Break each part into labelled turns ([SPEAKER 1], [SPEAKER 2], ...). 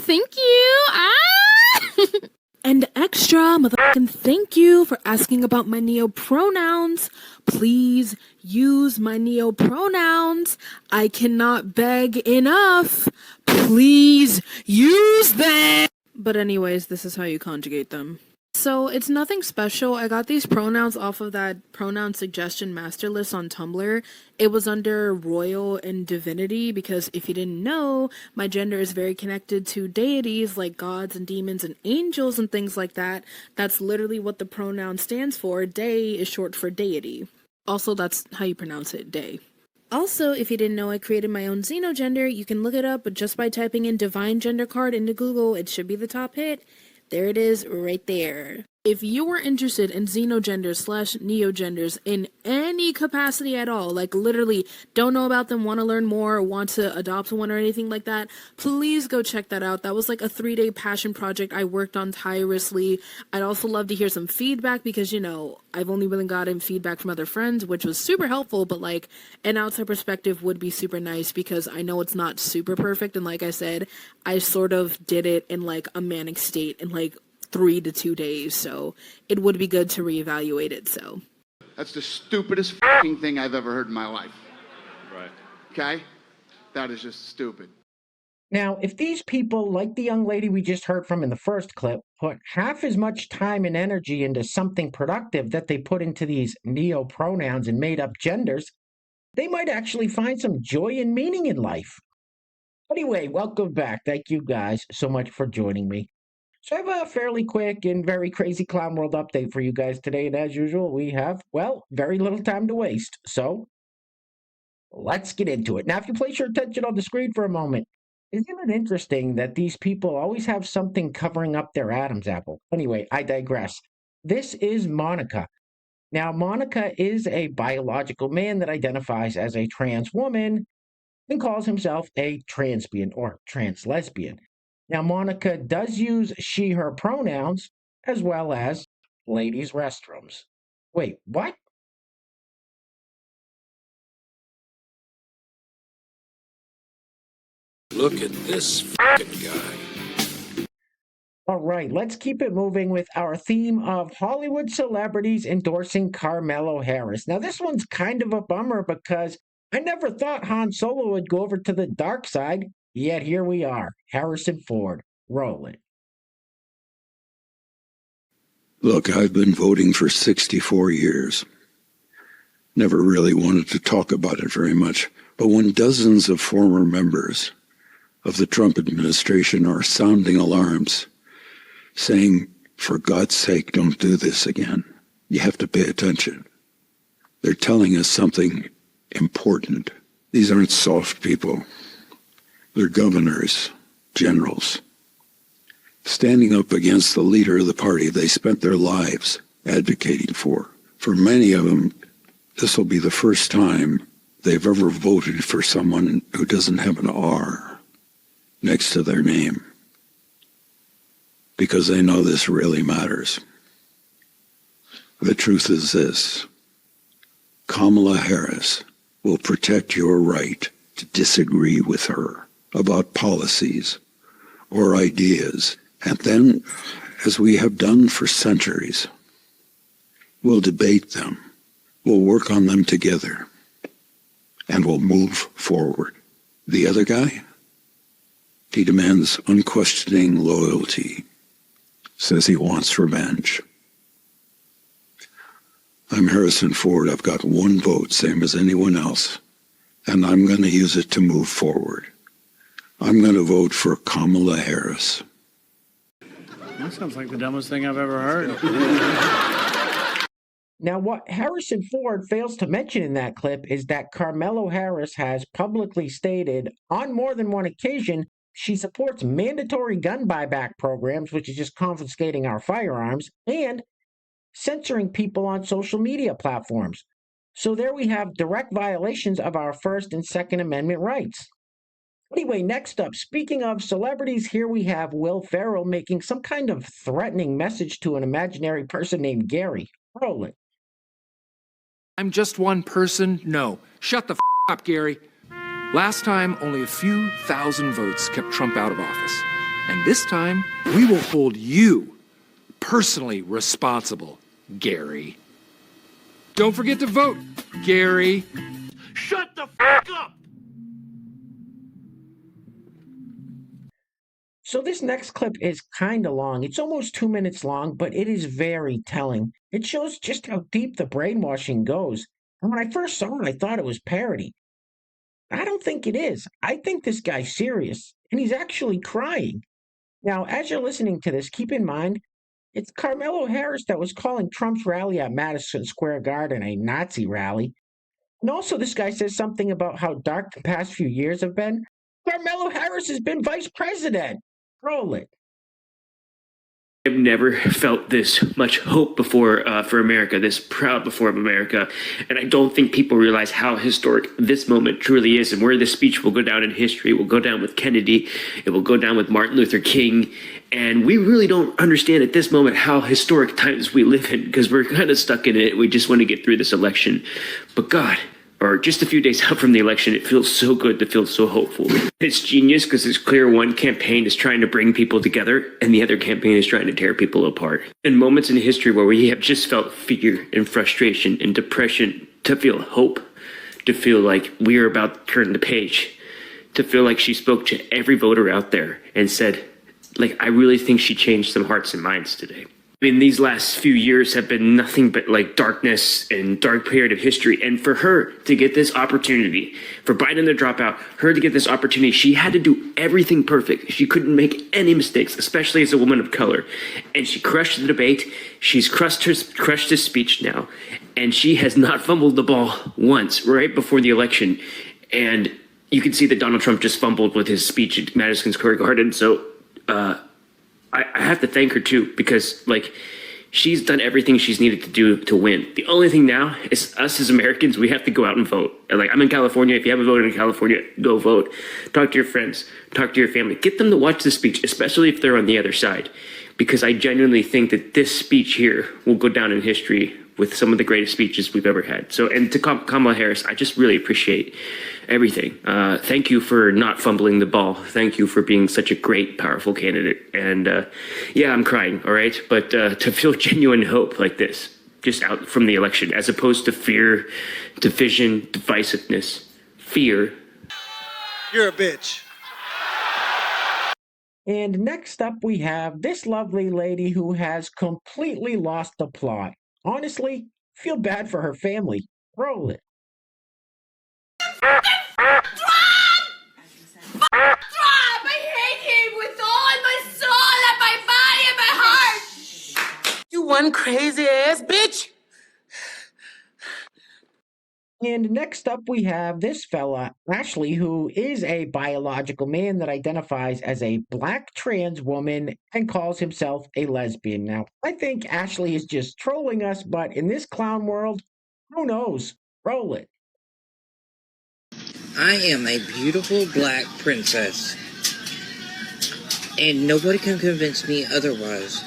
[SPEAKER 1] Thank you. And extra motherfucking thank you for asking about my neo-pronouns. Please use my neo-pronouns. I cannot beg enough. Please use them. But anyways, this is how you conjugate them. So it's nothing special. I got these pronouns off of that pronoun suggestion master list on Tumblr. It was under royal and divinity because if you didn't know, my gender is very connected to deities like gods and demons and angels and things like that. That's literally what the pronoun stands for. Day is short for deity. Also, that's how you pronounce it, day. Also, if you didn't know, I created my own xenogender. You can look it up, but just by typing in divine gender card into Google, it should be the top hit. There it is, right there. If you are interested in xenogenders / neogenders in any capacity at all, like literally don't know about them, want to learn more, want to adopt one or anything like that, please go check that out. That was like a 3-day passion project I worked on tirelessly. I'd also love to hear some feedback because, you know, I've only really gotten feedback from other friends, which was super helpful, but like an outside perspective would be super nice because I know it's not super perfect. And like I said, I sort of did it in like a manic state in like 3 to 2 days, so it would be good to reevaluate it. So
[SPEAKER 2] that's the stupidest fucking thing I've ever heard in my life.
[SPEAKER 3] Right.
[SPEAKER 2] Okay? That is just stupid.
[SPEAKER 4] Now, if these people, like the young lady we just heard from in the first clip, put half as much time and energy into something productive that they put into these neo-pronouns and made-up genders, they might actually find some joy and meaning in life. Anyway, welcome back. Thank you guys so much for joining me. So I have a fairly quick and very crazy clown world update for you guys today. And as usual, we have, well, very little time to waste. So let's get into it. Now, if you place your attention on the screen for a moment, isn't it interesting that these people always have something covering up their Adam's apple? Anyway, I digress. This is Monica. Now, Monica is a biological man that identifies as a trans woman and calls himself a transbian or trans lesbian. Now, Monica does use she, her pronouns, as well as ladies' restrooms. Wait, what?
[SPEAKER 5] Look at this fucking guy.
[SPEAKER 4] All right, let's keep it moving with our theme of Hollywood celebrities endorsing Carmelo Harris. Now, this one's kind of a bummer because I never thought Han Solo would go over to the dark side, yet here we are. Harrison Ford. Roll it.
[SPEAKER 5] Look, I've been voting for 64 years. Never really wanted to talk about it very much, but when dozens of former members of the Trump administration are sounding alarms, saying, for God's sake, don't do this again, you have to pay attention. They're telling us something important. These aren't soft people. They're governors, generals, standing up against the leader of the party they spent their lives advocating for. For many of them, this will be the first time they've ever voted for someone who doesn't have an R next to their name, because they know this really matters. The truth is this: Kamala Harris will protect your right to disagree with her about policies or ideas. And then, as we have done for centuries, we'll debate them, we'll work on them together, and we'll move forward. The other guy, he demands unquestioning loyalty, says he wants revenge. I'm Harrison Ford. I've got one vote, same as anyone else, and I'm going to use it to move forward. I'm going to vote for Kamala Harris.
[SPEAKER 3] That sounds like the dumbest thing I've ever heard.
[SPEAKER 4] Now, what Harrison Ford fails to mention in that clip is that Carmelo Harris has publicly stated on more than one occasion she supports mandatory gun buyback programs, which is just confiscating our firearms, and censoring people on social media platforms. So there we have direct violations of our First and Second Amendment rights. Anyway, next up, speaking of celebrities, here we have Will Ferrell making some kind of threatening message to an imaginary person named Gary. Roll it.
[SPEAKER 6] I'm just one person? No. Shut the up, Gary. Last time, only a few thousand votes kept Trump out of office. And this time, we will hold you personally responsible, Gary. Don't forget to vote, Gary.
[SPEAKER 3] Shut the f*** up!
[SPEAKER 4] So this next clip is kind of long. It's almost 2 minutes long, but it is very telling. It shows just how deep the brainwashing goes. And when I first saw it, I thought it was parody. I don't think it is. I think this guy's serious, and he's actually crying. Now, as you're listening to this, keep in mind, it's Carmelo Harris that was calling Trump's rally at Madison Square Garden a Nazi rally. And also, this guy says something about how dark the past few years have been. Carmelo Harris has been vice president. Roll it.
[SPEAKER 7] I've never felt this much hope before for America, this proud before of America. And I don't think people realize how historic this moment truly is and where this speech will go down in history. It will go down with Kennedy. It will go down with Martin Luther King. And we really don't understand at this moment how historic times we live in because we're kind of stuck in it. We just want to get through this election. But God, or just a few days out from the election, it feels so good to feel so hopeful. It's genius because it's clear one campaign is trying to bring people together and the other campaign is trying to tear people apart. In moments in history where we have just felt fear and frustration and depression, to feel hope, to feel like we are about to turn the page, to feel like she spoke to every voter out there and said, like, I really think she changed some hearts and minds today. I mean, these last few years have been nothing but like darkness and dark period of history. And for her to get this opportunity, for Biden to drop out, her to get this opportunity, she had to do everything perfect. She couldn't make any mistakes, especially as a woman of color. And she crushed the debate. She's crushed his speech now. And she has not fumbled the ball once right before the election. And you can see that Donald Trump just fumbled with his speech at Madison Square Garden. So, I have to thank her too, because like she's done everything she's needed to do to win. The only thing now is us as Americans, we have to go out and vote. And like I'm in California. If you haven't voted in California, go vote. Talk to your friends, talk to your family, get them to watch the speech, especially if they're on the other side, because I genuinely think that this speech here will go down in history with some of the greatest speeches we've ever had. So, and to Kamala Harris, I just really appreciate everything. Thank you for not fumbling the ball. Thank you for being such a great, powerful candidate. And yeah, I'm crying, all right? But to feel genuine hope like this, just out from the election, as opposed to fear, division, divisiveness, fear.
[SPEAKER 8] You're a bitch.
[SPEAKER 4] And next up, we have this lovely lady who has completely lost the plot. Honestly, feel bad for her family. Roll it.
[SPEAKER 9] Trump! I hate him with all my soul and my body and my heart!
[SPEAKER 8] You one crazy ass bitch.
[SPEAKER 4] And next up, we have this fella, Ashley, who is a biological man that identifies as a black trans woman and calls himself a lesbian. Now, I think Ashley is just trolling us, but in this clown world, who knows? Roll it.
[SPEAKER 10] I am a beautiful black princess, and nobody can convince me otherwise.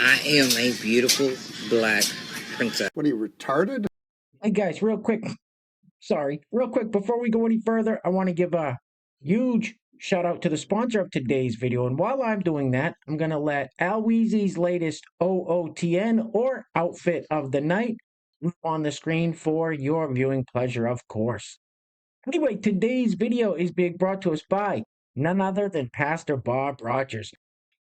[SPEAKER 10] I am a beautiful black princess.
[SPEAKER 11] What are you, retarded?
[SPEAKER 4] Hey guys, real quick, before we go any further, I want to give a huge shout out to the sponsor of today's video. And while I'm doing that, I'm going to let Weezy's latest OOTN, or outfit of the night, on the screen for your viewing pleasure, of course. Anyway, today's video is being brought to us by none other than Pastor Bob Rogers.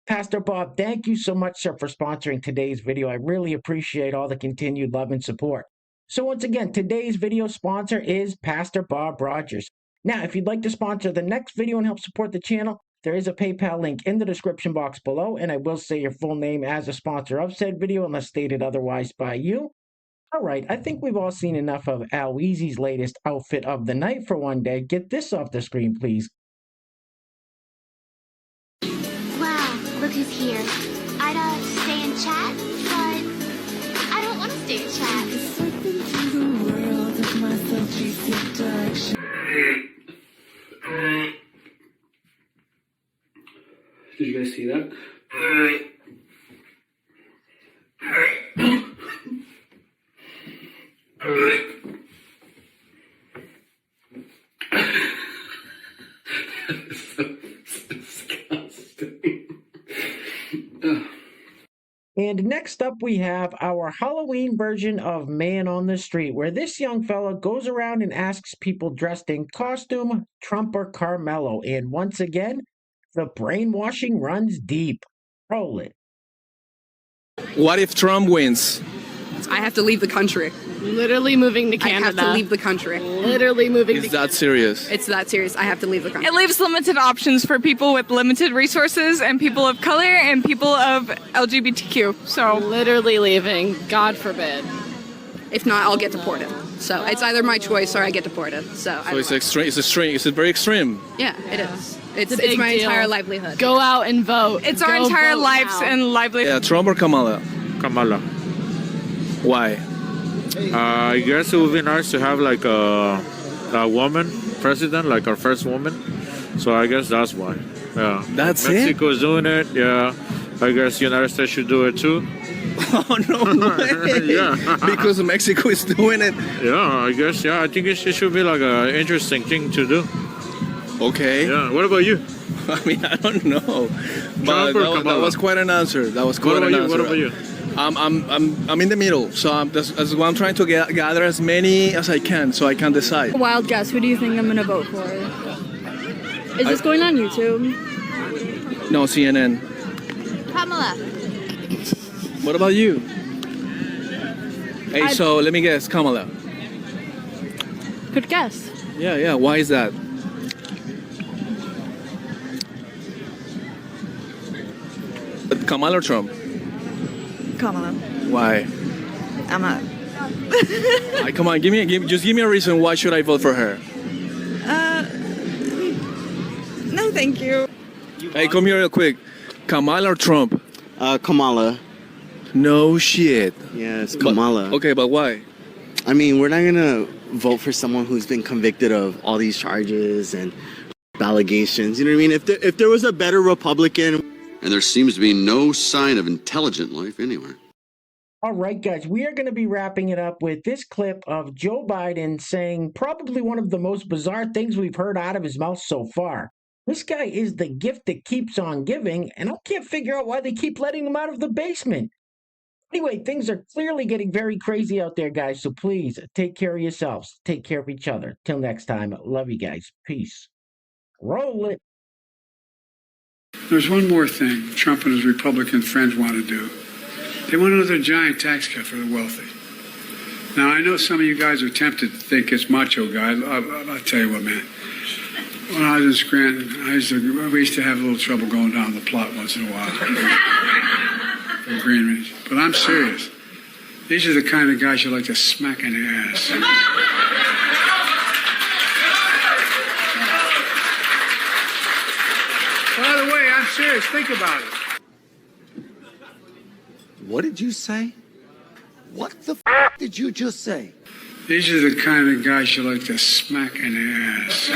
[SPEAKER 4] Pastor Bob, thank you so much, sir, for sponsoring today's video. I really appreciate all the continued love and support. So once again, today's video sponsor is Pastor Bob Rogers. Now, if you'd like to sponsor the next video and help support the channel, there is a PayPal link in the description box below, and I will say your full name as a sponsor of said video unless stated otherwise by you. All right, I think we've all seen enough of Weezy's latest outfit of the night for one day. Get this off the screen, please.
[SPEAKER 12] Wow, look who's here. I'd stay and chat, but I don't want to stay and chat.
[SPEAKER 7] Did you guys see that? That's so disgusting.
[SPEAKER 4] And next up, we have our Halloween version of Man on the Street, where this young fella goes around and asks people dressed in costume, Trump or Carmelo. And once again, the brainwashing runs deep. Roll it.
[SPEAKER 11] What if Trump wins?
[SPEAKER 13] I have to leave the country.
[SPEAKER 14] Literally moving to Canada.
[SPEAKER 13] I have to leave the country.
[SPEAKER 14] Literally moving to
[SPEAKER 11] Is that serious?
[SPEAKER 13] It's that serious. I have to leave the country.
[SPEAKER 15] It leaves limited options for people with limited resources and people of color and people of LGBTQ. So
[SPEAKER 14] literally leaving. God forbid.
[SPEAKER 13] If not, I'll get deported. So it's either my choice or I get deported. So
[SPEAKER 11] it's extreme. It's extreme. It's very extreme.
[SPEAKER 13] Yeah, it is. It's
[SPEAKER 14] a big
[SPEAKER 13] my
[SPEAKER 14] deal.
[SPEAKER 13] entire livelihood.
[SPEAKER 14] Go out and vote.
[SPEAKER 15] it's our entire
[SPEAKER 14] vote
[SPEAKER 15] lives
[SPEAKER 14] now.
[SPEAKER 15] and livelihood.
[SPEAKER 11] Yeah, Trump or Kamala?
[SPEAKER 16] Kamala.
[SPEAKER 11] Why?
[SPEAKER 16] I guess it would be nice to have like a woman president, like our first woman. So I guess that's why. Yeah.
[SPEAKER 11] That's
[SPEAKER 16] Mexico's doing it. Yeah. I guess United States should do it too.
[SPEAKER 11] Oh, no way.
[SPEAKER 16] Yeah.
[SPEAKER 11] Because Mexico is doing it.
[SPEAKER 16] Yeah, I guess. Yeah, I think it should be like an interesting thing to do.
[SPEAKER 11] Okay.
[SPEAKER 16] Yeah. What about you?
[SPEAKER 11] I mean, I don't know. But
[SPEAKER 16] Trump or
[SPEAKER 11] that
[SPEAKER 16] Kamala?
[SPEAKER 11] was quite an answer. That was quite
[SPEAKER 16] What
[SPEAKER 11] an
[SPEAKER 16] about you?
[SPEAKER 11] answer.
[SPEAKER 16] What about you?
[SPEAKER 11] I'm in the middle, so that's why I'm trying to gather as many as I can, so I can decide.
[SPEAKER 15] Wild guess. Who do you think I'm going to vote for? Is this going on YouTube?
[SPEAKER 11] No, CNN.
[SPEAKER 12] Kamala.
[SPEAKER 11] What about you? Hey, so let me guess, Kamala.
[SPEAKER 15] Good guess.
[SPEAKER 11] Yeah. Why is that? But Kamala or Trump?
[SPEAKER 15] Kamala.
[SPEAKER 11] Why?
[SPEAKER 15] I'm not.
[SPEAKER 11] Come on, just give me a reason. Why should I vote for her?
[SPEAKER 15] No, thank you.
[SPEAKER 11] Hey, come here real quick. Kamala or Trump?
[SPEAKER 17] Kamala.
[SPEAKER 11] No shit.
[SPEAKER 17] Yeah, it's Kamala.
[SPEAKER 11] Okay, but why?
[SPEAKER 17] I mean, we're not gonna vote for someone who's been convicted of all these charges and allegations. You know what I mean? If there was a better Republican,
[SPEAKER 2] And there seems to be no sign of intelligent life anywhere.
[SPEAKER 4] All right, guys, we are going to be wrapping it up with this clip of Joe Biden saying probably one of the most bizarre things we've heard out of his mouth so far. This guy is the gift that keeps on giving, and I can't figure out why they keep letting him out of the basement. Anyway, things are clearly getting very crazy out there, guys, so please take care of yourselves. Take care of each other. Till next time, love you guys. Peace. Roll it.
[SPEAKER 3] There's one more thing Trump and his Republican friends want to do. They want another giant tax cut for the wealthy. Now, I know some of you guys are tempted to think it's macho guy. I'll tell you what, man. When I was in Scranton, we used to have a little trouble going down the plot once in a while. From Greenwich. But I'm serious. These are the kind of guys you like to smack in the ass. By the way, I'm serious. Think about it.
[SPEAKER 8] What did you say? What the f did you just say?
[SPEAKER 3] These are the kind of guys you like to smack in the ass.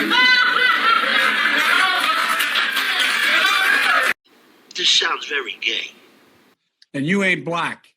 [SPEAKER 8] This sounds very gay.
[SPEAKER 3] And you ain't black.